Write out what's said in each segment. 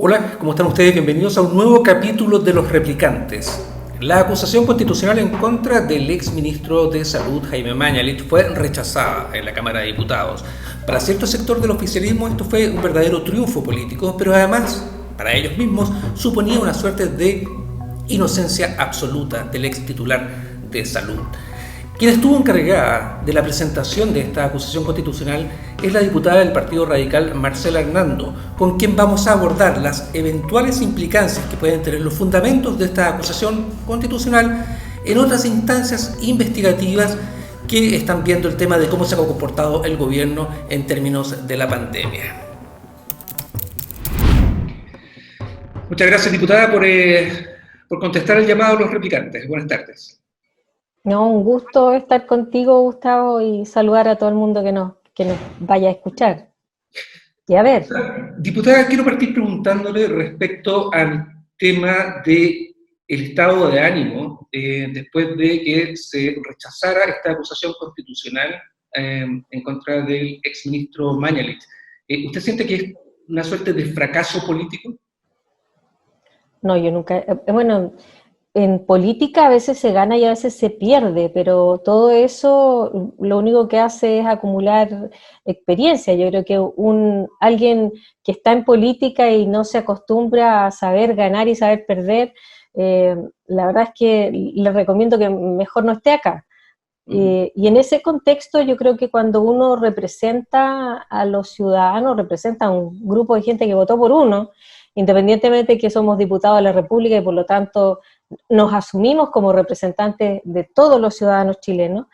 Hola, ¿cómo están ustedes? Bienvenidos a un nuevo capítulo de Los Replicantes. La acusación constitucional en contra del exministro de Salud, Jaime Mañalich, fue rechazada en la Cámara de Diputados. Para cierto sector del oficialismo esto fue un verdadero triunfo político, pero además, para ellos mismos, suponía una suerte de inocencia absoluta del ex titular de Salud. Quien estuvo encargada de la presentación de esta acusación constitucional es la diputada del Partido Radical Marcela Hernando, con quien vamos a abordar las eventuales implicancias que pueden tener los fundamentos de esta acusación constitucional en otras instancias investigativas que están viendo el tema de cómo se ha comportado el gobierno en términos de la pandemia. Muchas gracias, diputada, por contestar el llamado a los replicantes. Buenas tardes. No, un gusto estar contigo, Gustavo, y saludar a todo el mundo que nos vaya a escuchar. Y a ver. Diputada, quiero partir preguntándole respecto al tema del estado de ánimo después de que se rechazara esta acusación constitucional en contra del exministro Mañalich. ¿Usted siente que es una suerte de fracaso político? No, yo nunca. Bueno, en política a veces se gana y a veces se pierde, pero todo eso lo único que hace es acumular experiencia. Yo creo que alguien que está en política y no se acostumbra a saber ganar y saber perder, la verdad es que le recomiendo que mejor no esté acá. Y en ese contexto yo creo que cuando uno representa a los ciudadanos, representa a un grupo de gente que votó por uno, independientemente de que somos diputados de la República y por lo tanto nos asumimos como representantes de todos los ciudadanos chilenos,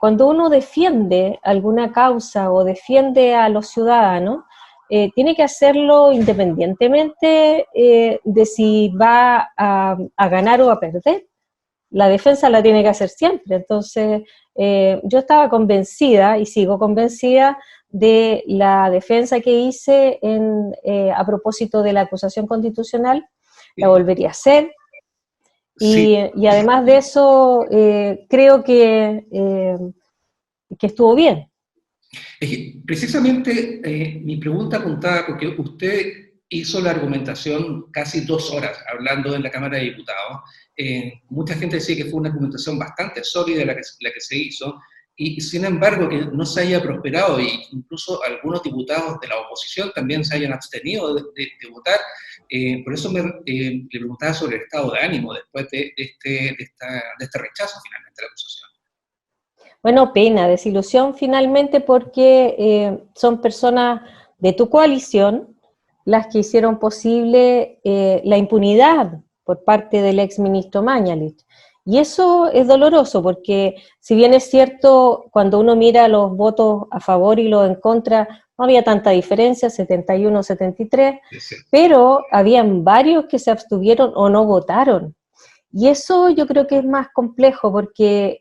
cuando uno defiende alguna causa o defiende a los ciudadanos, tiene que hacerlo independientemente de si va a ganar o a perder. La defensa la tiene que hacer siempre. Entonces, yo estaba convencida y sigo convencida de la defensa que hice a propósito de la acusación constitucional. La volvería a hacer. Sí. Y además de eso, creo que estuvo bien. Precisamente mi pregunta apuntaba porque usted hizo la argumentación casi 2 horas hablando en la Cámara de Diputados. Mucha gente decía que fue una argumentación bastante sólida la que se hizo, y sin embargo que no se haya prosperado, e incluso algunos diputados de la oposición también se hayan abstenido de votar. Por eso le preguntaba sobre el estado de ánimo después de este rechazo finalmente de la acusación. Bueno, pena, desilusión finalmente porque son personas de tu coalición las que hicieron posible la impunidad por parte del exministro Mañalich. Y eso es doloroso porque si bien es cierto, cuando uno mira los votos a favor y los en contra, no había tanta diferencia, 71-73, pero habían varios que se abstuvieron o no votaron. Y eso yo creo que es más complejo porque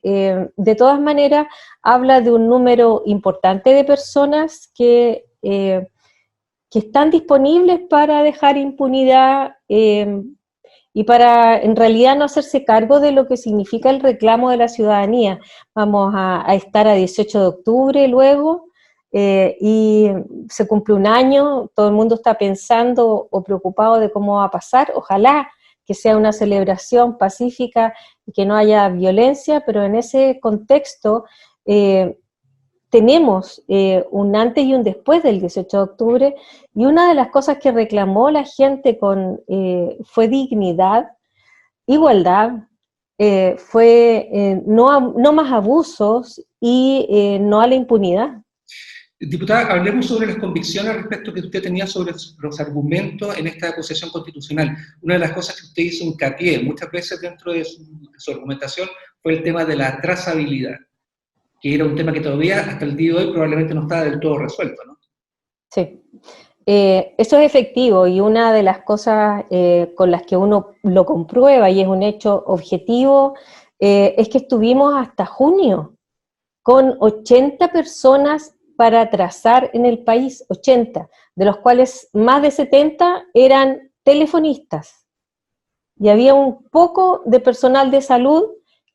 de todas maneras habla de un número importante de personas que están disponibles para dejar impunidad y para en realidad no hacerse cargo de lo que significa el reclamo de la ciudadanía. Vamos a estar a 18 de octubre luego y se cumple un año, todo el mundo está pensando o preocupado de cómo va a pasar, ojalá que sea una celebración pacífica y que no haya violencia, pero en ese contexto tenemos un antes y un después del 18 de octubre, y una de las cosas que reclamó la gente fue dignidad, igualdad, fue no más abusos y no a la impunidad. Diputada, hablemos sobre las convicciones respecto que usted tenía sobre los argumentos en esta acusación constitucional. Una de las cosas que usted hizo hincapié muchas veces dentro de su argumentación fue el tema de la trazabilidad, que era un tema que todavía hasta el día de hoy probablemente no estaba del todo resuelto, ¿no? Sí. Eso es efectivo, y una de las cosas con las que uno lo comprueba y es un hecho objetivo es que estuvimos hasta junio con 80 personas para trazar en el país, 80, de los cuales más de 70 eran telefonistas. Y había un poco de personal de salud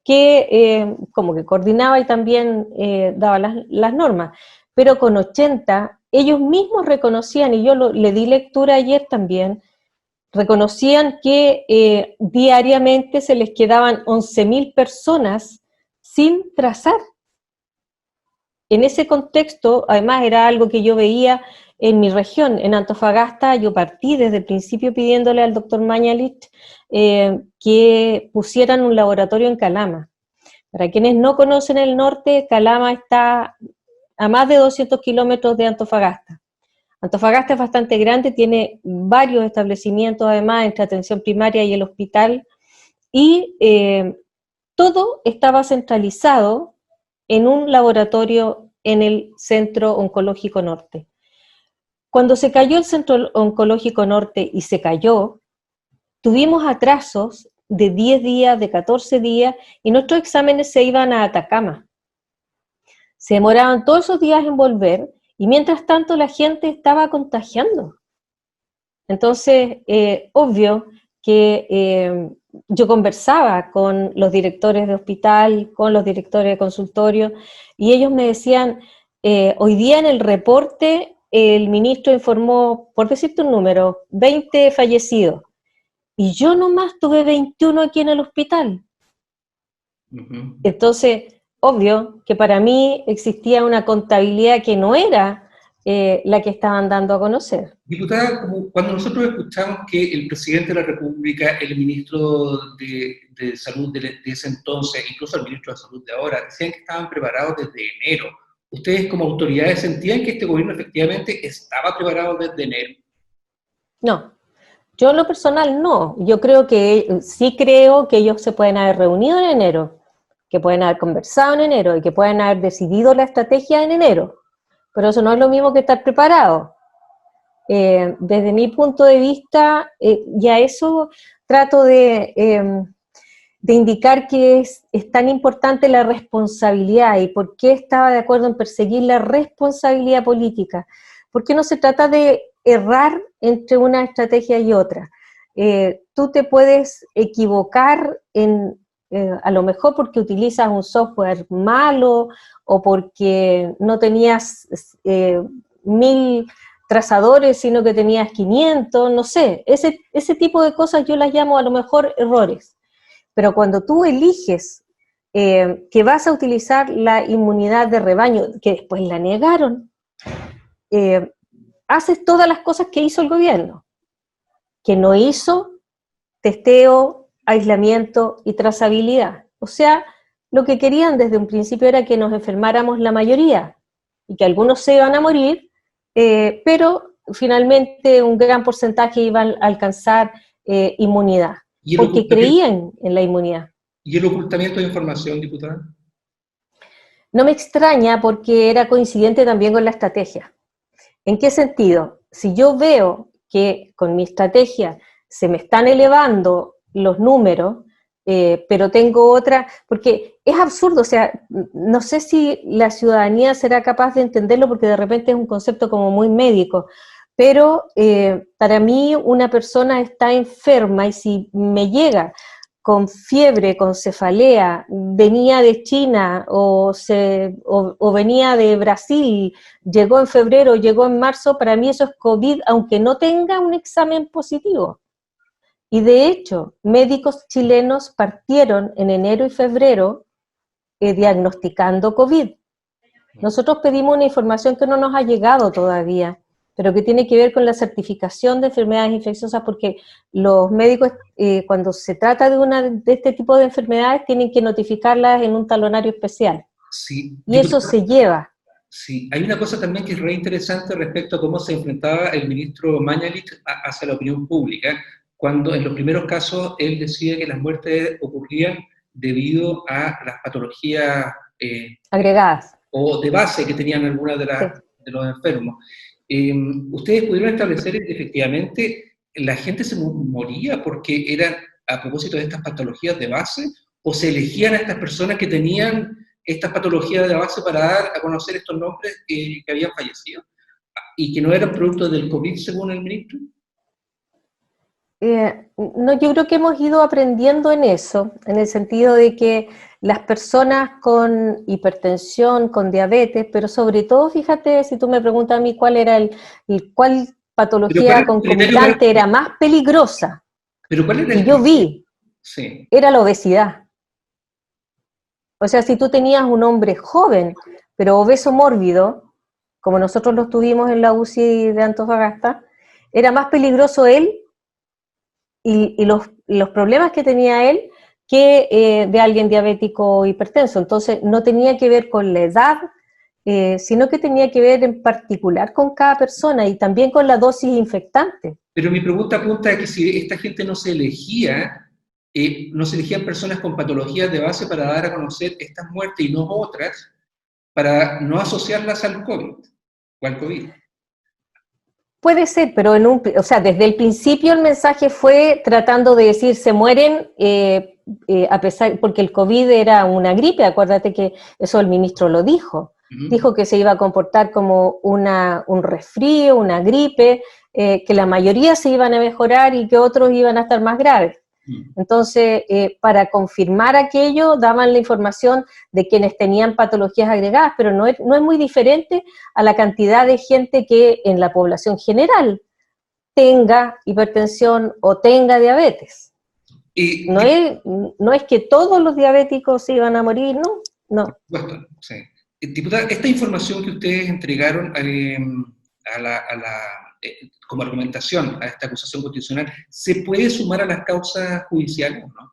que como que coordinaba y también daba las normas. pero con 80, ellos mismos reconocían, y yo le di lectura ayer también, reconocían que diariamente se les quedaban 11.000 personas sin trazar. En ese contexto, además era algo que yo veía en mi región, en Antofagasta. Yo partí desde el principio pidiéndole al doctor Mañalich que pusieran un laboratorio en Calama. Para quienes no conocen el norte, Calama está a más de 200 kilómetros de Antofagasta. Antofagasta es bastante grande, tiene varios establecimientos además entre atención primaria y el hospital, y todo estaba centralizado en un laboratorio en el Centro Oncológico Norte. Cuando se cayó el Centro Oncológico Norte y se cayó, tuvimos atrasos de 10 días, de 14 días, y nuestros exámenes se iban a Atacama. Se demoraban todos esos días en volver, y mientras tanto la gente estaba contagiando. Entonces, obvio que yo conversaba con los directores de hospital, con los directores de consultorio, y ellos me decían, hoy día en el reporte el ministro informó, por decirte un número, 20 fallecidos, y yo nomás tuve 21 aquí en el hospital. Entonces, obvio que para mí existía una contabilidad que no era la que estaban dando a conocer. Diputada, cuando nosotros escuchamos que el presidente de la República, el ministro de Salud de ese entonces, incluso el ministro de Salud de ahora, decían que estaban preparados desde enero, ¿ustedes como autoridades sentían que este gobierno efectivamente estaba preparado desde enero? No, yo en lo personal no. Yo creo que sí creo que ellos se pueden haber reunido en enero, que pueden haber conversado en enero y que pueden haber decidido la estrategia en enero. Pero eso no es lo mismo que estar preparado. Desde mi punto de vista, y a eso trato de indicar que es tan importante la responsabilidad y por qué estaba de acuerdo en perseguir la responsabilidad política. Porque no se trata de errar entre una estrategia y otra. Tú te puedes equivocar a lo mejor porque utilizas un software malo o porque no tenías 1000 trazadores, sino que tenías 500, no sé. Ese tipo de cosas yo las llamo a lo mejor errores. Pero cuando tú eliges que vas a utilizar la inmunidad de rebaño, que después la negaron, haces todas las cosas que hizo el gobierno, que no hizo testeo, aislamiento y trazabilidad. O sea, lo que querían desde un principio era que nos enfermáramos la mayoría y que algunos se iban a morir, pero finalmente un gran porcentaje iban a alcanzar inmunidad, porque creían en la inmunidad. ¿Y el ocultamiento de información, diputada? No me extraña porque era coincidente también con la estrategia. ¿En qué sentido? Si yo veo que con mi estrategia se me están elevando los números, pero tengo otra, porque es absurdo, o sea, no sé si la ciudadanía será capaz de entenderlo porque de repente es un concepto como muy médico, pero para mí una persona está enferma y si me llega con fiebre, con cefalea, venía de China o venía de Brasil, llegó en febrero, llegó en marzo, para mí eso es COVID, aunque no tenga un examen positivo. Y de hecho, médicos chilenos partieron en enero y febrero diagnosticando COVID. Nosotros pedimos una información que no nos ha llegado todavía, pero que tiene que ver con la certificación de enfermedades infecciosas, porque los médicos, cuando se trata de este tipo de enfermedades, tienen que notificarlas en un talonario especial. Sí, y eso se lleva. Sí, hay una cosa también que es re interesante respecto a cómo se enfrentaba el ministro Mañalich hacia la opinión pública, cuando en los primeros casos él decía que las muertes ocurrían debido a las patologías agregadas o de base que tenían algunas de los enfermos. ¿Ustedes pudieron establecer que efectivamente la gente se moría porque eran a propósito de estas patologías de base o se elegían a estas personas que tenían estas patologías de base para dar a conocer estos nombres que habían fallecido y que no eran producto del COVID según el ministro? No, yo creo que hemos ido aprendiendo en eso, en el sentido de que las personas con hipertensión, con diabetes, pero sobre todo, fíjate, si tú me preguntas a mí cuál Pero ¿cuál patología es el criterio concomitante era más peligrosa pero cuál era que el yo criterio? vi, Sí. era la obesidad. O sea, si tú tenías un hombre joven, pero obeso mórbido, como nosotros lo tuvimos en la UCI de Antofagasta, era más peligroso él y los problemas que tenía él que de alguien diabético o hipertenso. Entonces, no tenía que ver con la edad, sino que tenía que ver en particular con cada persona y también con la dosis infectante. Pero mi pregunta apunta a que si esta gente no se elegían personas con patologías de base para dar a conocer estas muertes y no otras, para no asociarlas al COVID o al COVID. Puede ser, pero o sea, desde el principio el mensaje fue tratando de decir se mueren a pesar, porque el COVID era una gripe, acuérdate que eso el ministro lo dijo. Dijo que se iba a comportar como un resfrío, una gripe, que la mayoría se iban a mejorar y que otros iban a estar más graves. Entonces, para confirmar aquello, daban la información de quienes tenían patologías agregadas, pero no es muy diferente a la cantidad de gente que en la población general tenga hipertensión o tenga diabetes. No es que todos los diabéticos se iban a morir, ¿no? No. Por supuesto, sí. Diputada, esta información que ustedes entregaron como argumentación a esta acusación constitucional, ¿se puede sumar a las causas judiciales o no?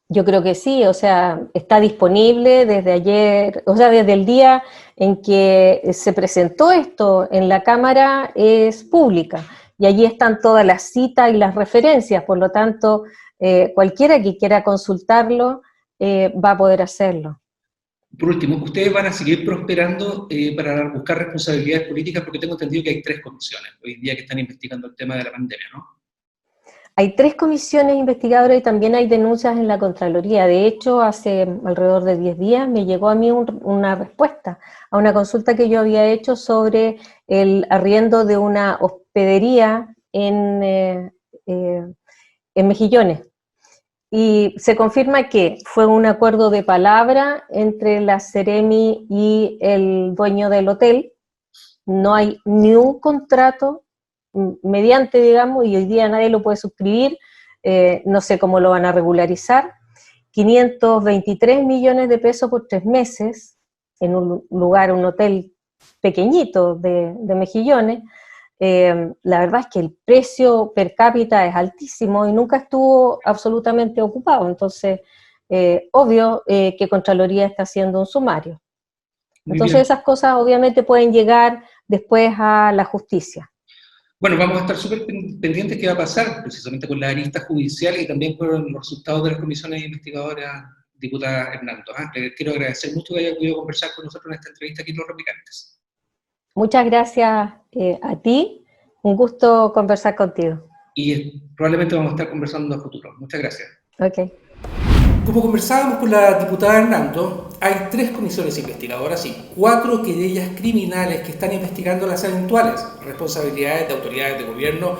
Yo creo que sí, o sea, está disponible desde ayer, o sea, desde el día en que se presentó esto en la Cámara es pública y allí están todas las citas y las referencias, por lo tanto, cualquiera que quiera consultarlo va a poder hacerlo. Por último, ¿ustedes van a seguir prosperando para buscar responsabilidades políticas? Porque tengo entendido que hay 3 comisiones hoy en día que están investigando el tema de la pandemia, ¿no? Hay 3 comisiones investigadoras y también hay denuncias en la Contraloría. De hecho, hace alrededor de 10 días me llegó a mí una respuesta a una consulta que yo había hecho sobre el arriendo de una hospedería en Mejillones. Y se confirma que fue un acuerdo de palabra entre la Seremi y el dueño del hotel. No hay ni un contrato mediante, digamos, y hoy día nadie lo puede suscribir, no sé cómo lo van a regularizar, 523 millones de pesos por 3 meses, en un lugar, un hotel pequeñito de Mejillones. La verdad es que el precio per cápita es altísimo y nunca estuvo absolutamente ocupado, entonces, obvio que Contraloría está haciendo un sumario. Entonces esas cosas obviamente pueden llegar después a la justicia. Bueno, vamos a estar súper pendientes de qué va a pasar, precisamente con la arista judicial y también con los resultados de las comisiones investigadoras, diputada Hernando. Le quiero agradecer mucho que haya podido conversar con nosotros en esta entrevista aquí en Los Replicantes. Muchas gracias a ti, un gusto conversar contigo. Y probablemente vamos a estar conversando en el futuro. Muchas gracias. Ok. Como conversábamos con la diputada Hernando, hay 3 comisiones investigadoras y 4 querellas criminales que están investigando las eventuales responsabilidades de autoridades de gobierno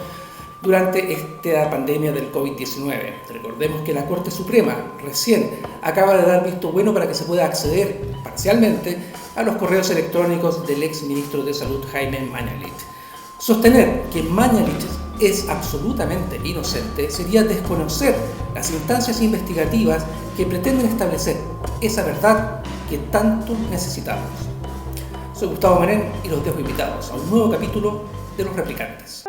durante esta pandemia del COVID-19. Recordemos que la Corte Suprema recién acaba de dar visto bueno para que se pueda acceder parcialmente a los correos electrónicos del ex ministro de Salud Jaime Mañalich. Sostener que Mañalich es absolutamente inocente sería desconocer las instancias investigativas que pretenden establecer esa verdad que tanto necesitamos. Soy Gustavo Menén y los dejo invitados a un nuevo capítulo de Los Replicantes.